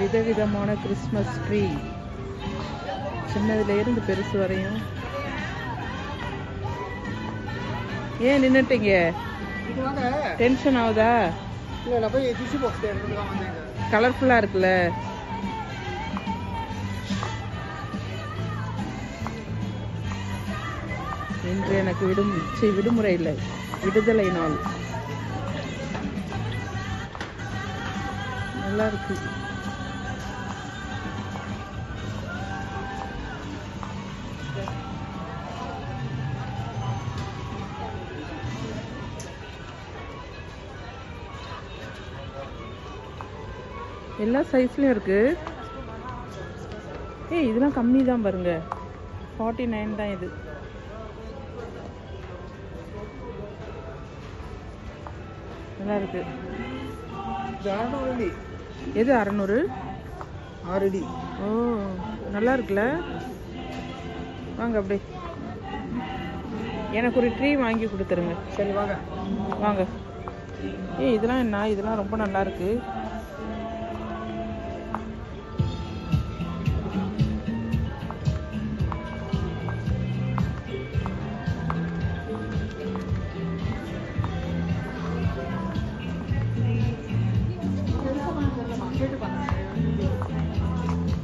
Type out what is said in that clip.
விதவிதமான Christmas tree, சின்னதுல இருந்து பெருசு வரையும். ஏன் நின்னுட்டீங்க? டென்ஷன் ஆகுதா? கலர்ஃபுல்லா இருக்குல்ல. இன்று எனக்கு விடுமுறை இல்லை, விடுதலை நாள். நல்லா இருக்கு. எல்லா சைஸ்லயும் இருக்கு. ஏய், இதெல்லாம் கம்மி தான் பாருங்க, 49 தான் இது. நல்லா இருக்கு. எது 600? 6 அடி. ஓ, நல்லா இருக்குல்ல. வாங்க அப்படியே, எனக்கு ஒரு ட்ரீ வாங்கி கொடுத்துருங்க. சரி வாங்க வாங்க. ஏய், இதெல்லாம் என்ன, இதெல்லாம் ரொம்ப நல்லா இருக்கு.